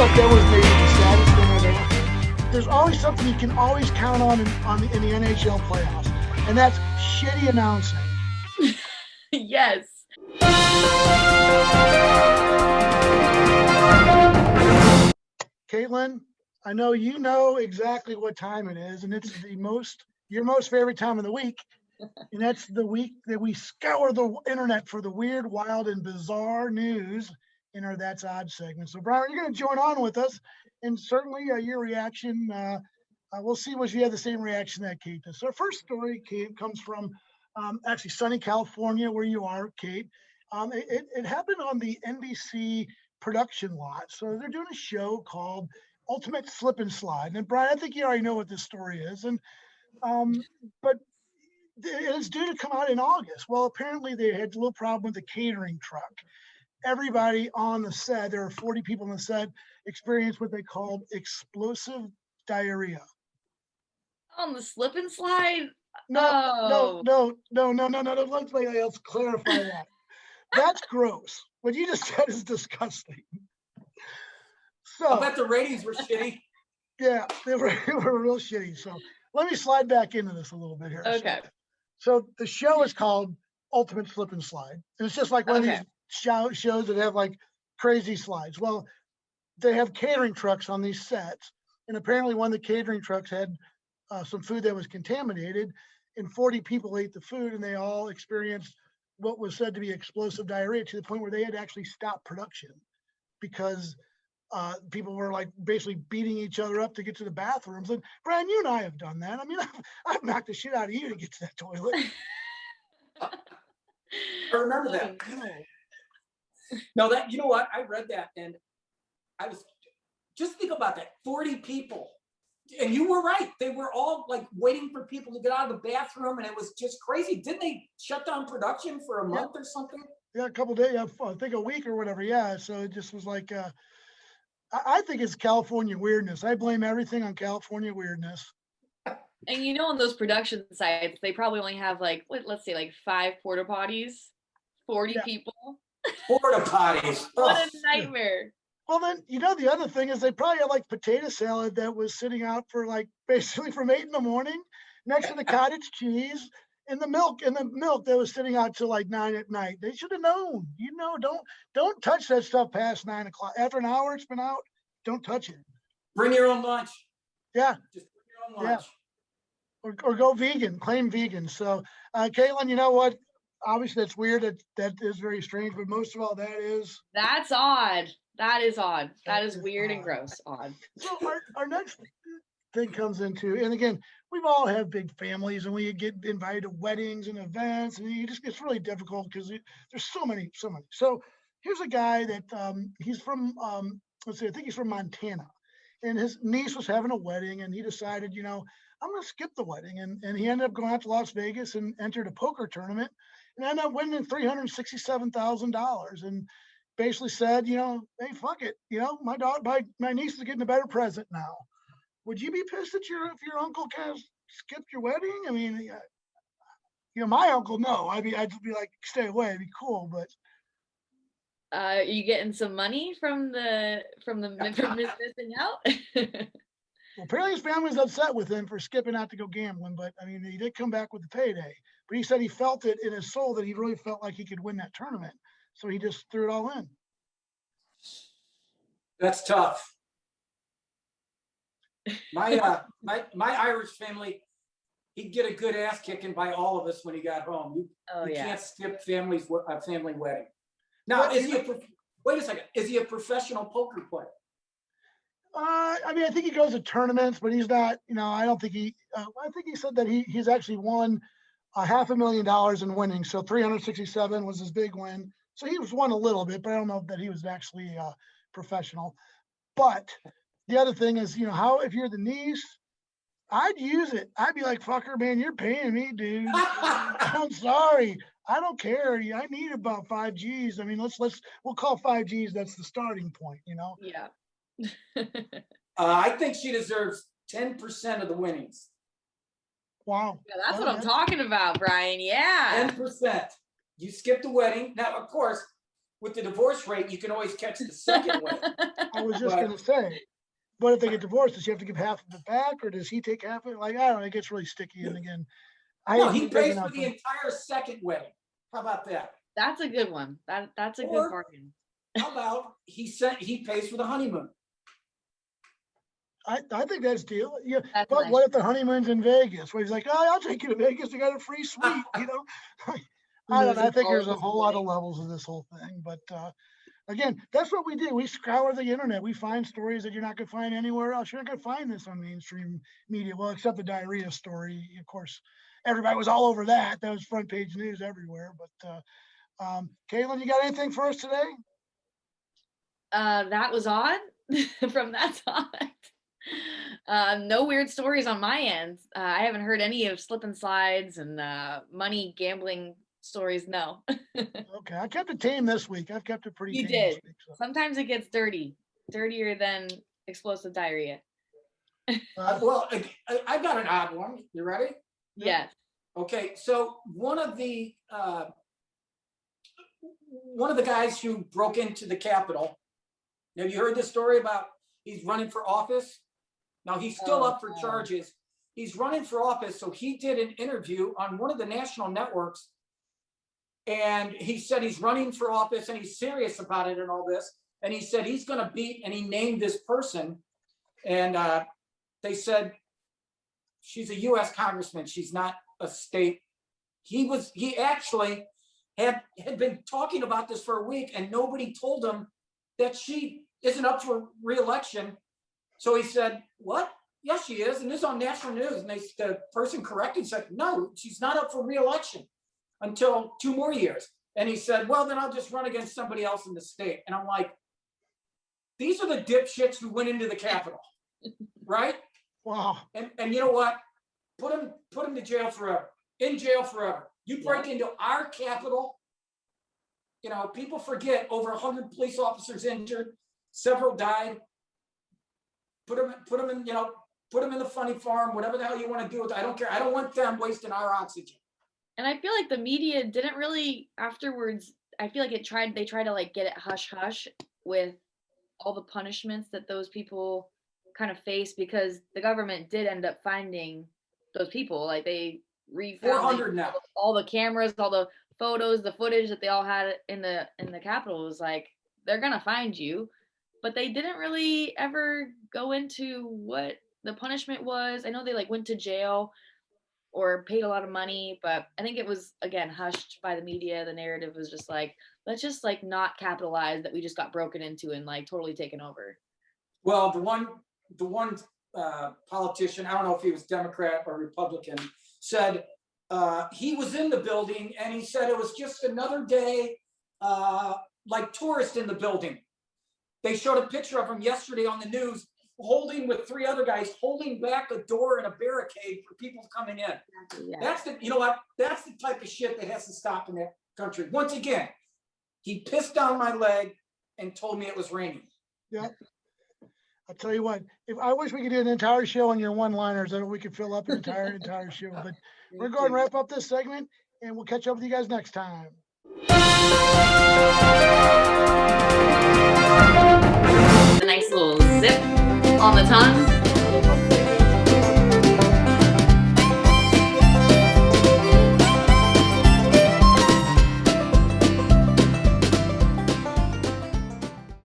thought that was maybe the saddest thing I've ever. There's always something you can always count on in the NHL playoffs, and that's shitty announcing. Yes. Caitlin, I know you know exactly what time it is, and it's your most favorite time of the week. And that's the week that we scour the internet for the weird, wild, and bizarre news in our That's Odd segment. So, Brian, you're going to join on with us, and certainly your reaction, we'll see if you have the same reaction that Kate does. So, our first story, Kate, comes from actually sunny California, where you are, Kate. It happened on the NBC production lot. So, they're doing a show called Ultimate Slip and Slide. And, Brian, I think you already know what this story is. And but it's due to come out in August. Well, apparently they had a little problem with the catering truck. Everybody on the set, there are 40 people on the set, experienced what they called explosive diarrhea. On the slip and slide? No. Let's clarify that. That's gross. What you just said is disgusting. So I bet the ratings were shitty. Yeah, they were real shitty. So let me slide back into this a little bit here. Okay. So the show is called Ultimate Slip and Slide. And it's just like one of these shows that have like crazy slides. Well, they have catering trucks on these sets. And apparently one of the catering trucks had some food that was contaminated, and 40 people ate the food, and they all experienced what was said to be explosive diarrhea, to the point where they had to actually stop production because people were like basically beating each other up to get to the bathrooms. And Brian, you and I have done that. I mean, I've knocked the shit out of you to get to that toilet. I remember that. No, that, you know what? I read that and I was, just think about that. 40 people. And you were right. They were all like waiting for people to get out of the bathroom, and it was just crazy. Didn't they shut down production for a month or something? Yeah, a couple of days, I think a week or whatever. Yeah. So it just was like, I think it's California weirdness. I blame everything on California weirdness. And you know, on those production sites, they probably only have like, let's say like 5 porta potties, 40 people. Porta potties. What a nightmare. Well, then, you know, the other thing is they probably had like potato salad that was sitting out for like basically from 8 a.m. next to the cottage cheese and the milk that was sitting out till like 9 p.m. They should have known. You know, don't touch that stuff past 9 o'clock. After an hour it's been out, don't touch it. Bring your own lunch. Yeah. Just bring your own lunch. Yeah. Or go vegan, claim vegan. So, Caitlin, you know what? Obviously, that's weird. That is very strange. But most of all, that's odd. That is odd. That is weird and gross. Odd. So our next thing comes into, and again, we've all have big families, and we get invited to weddings and events, and it's really difficult because there's so many. So here's a guy that he's from, let's see, I think he's from Montana, and his niece was having a wedding, and he decided, you know, I'm going to skip the wedding, and he ended up going out to Las Vegas and entered a poker tournament, and ended up winning $367,000, and basically said, you know, hey, fuck it, you know, my niece is getting a better present now. Would you be pissed if your uncle kind of skipped your wedding? I mean, you know, my uncle, no. I'd just be like, stay away. It'd be cool, but. Are you getting some money from missing out? Well, apparently his family was upset with him for skipping out to go gambling, but I mean, he did come back with the payday. But he said he felt it in his soul that he really felt like he could win that tournament. So he just threw it all in. That's tough. My Irish family, he'd get a good ass kicking by all of us when he got home. You can't skip a family wedding. Now, wait a second. Is he a professional poker player? I mean, I think he goes to tournaments, but he's not. You know, I don't think he. I think he said that he's actually won $500,000 in winnings. So 367 was his big win. So he was won a little bit, but I don't know that he was actually professional. But the other thing is, you know, how if you're the niece, I'd use it. I'd be like, fucker, man, you're paying me, dude. I'm sorry. I don't care. I need about 5 G's. I mean, we'll call 5 G's. That's the starting point, you know? Yeah. I think she deserves 10% of the winnings. Wow. Yeah, that's what I'm talking about, Brian. Yeah. 10%. You skip the wedding. Now, of course, with the divorce rate, you can always catch the second wave. I was just But- gonna say, but if they get divorced, does she have to give half of it back, or does he take half of it? Like, I don't know, it gets really sticky. And again, No, he hate pays bringing for up the entire second wave. How about that? That's a good one. That's a Or- good bargain. How about he pays for the honeymoon? I think that's deal. Yeah, That's but nice. what if the honeymoon's in Vegas, where he's like, oh, I'll take you to Vegas. I got a free suite, you know? I don't know. I Losing think all there's of a his whole lot of money. levels of this whole thing. But again, that's what we do. We scour the internet. We find stories that you're not going to find anywhere else. You're not going to find this on mainstream media. Well, except the diarrhea story. Of course, everybody was all over that. That was front page news everywhere. But Caitlin, you got anything for us today? That was odd from that topic. No weird stories on my end. I haven't heard any of slip and slides and money gambling stories. No. Okay, I kept it tame this week. I've kept it pretty You tame this did. week. So. Sometimes it gets dirtier than explosive diarrhea. Well, I got an odd one. You ready? Yes. Okay, so one of the guys who broke into the Capitol. Have you heard this story about he's running for office? Now he's still up for charges. He's running for office, so he did an interview on one of the national networks, and he said he's running for office and he's serious about it and all this. And he said he's going to beat, and he named this person, and they said she's a U.S. congressman. She's not a state. He actually had been talking about this for a week, and nobody told him that she isn't up for re-election. So he said, what? Yes, she is. And this is on national news. And the person corrected said, no, she's not up for re-election until 2 more years. And he said, well, then I'll just run against somebody else in the state. And I'm like, these are the dipshits who went into the Capitol, right? Wow. And you know what? Put him to jail forever. In jail forever. You break into our Capitol. You know, people forget over 100 police officers injured, several died. Put them in, put them in the funny farm, whatever the hell you want to do with it. I don't care. I don't want them wasting our oxygen. And I feel like the media didn't really afterwards. I feel like they tried to like get it hush hush with all the punishments that those people kind of face, because the government did end up finding those people. Like they refound 400 now. all the cameras, all the photos, the footage that they all had in the Capitol. Was like, they're gonna find you, but they didn't really ever go into what the punishment was. I know they like went to jail or paid a lot of money, but I think it was, again, hushed by the media. The narrative was just like, let's just like not capitalize that we just got broken into and like totally taken over. Well, the one politician, I don't know if he was Democrat or Republican, said he was in the building, and he said it was just another day like tourist in the building. They showed a picture of him yesterday on the news, holding with 3 other guys, holding back a door and a barricade for people coming in. Yeah. That's the type of shit that has to stop in that country. Once again, he pissed down my leg and told me it was raining. Yeah. I'll tell you what, I wish we could do an entire show on your one-liners, that we could fill up an entire show, but we're going to wrap up this segment, and we'll catch up with you guys next time. A nice little zip on the tongue.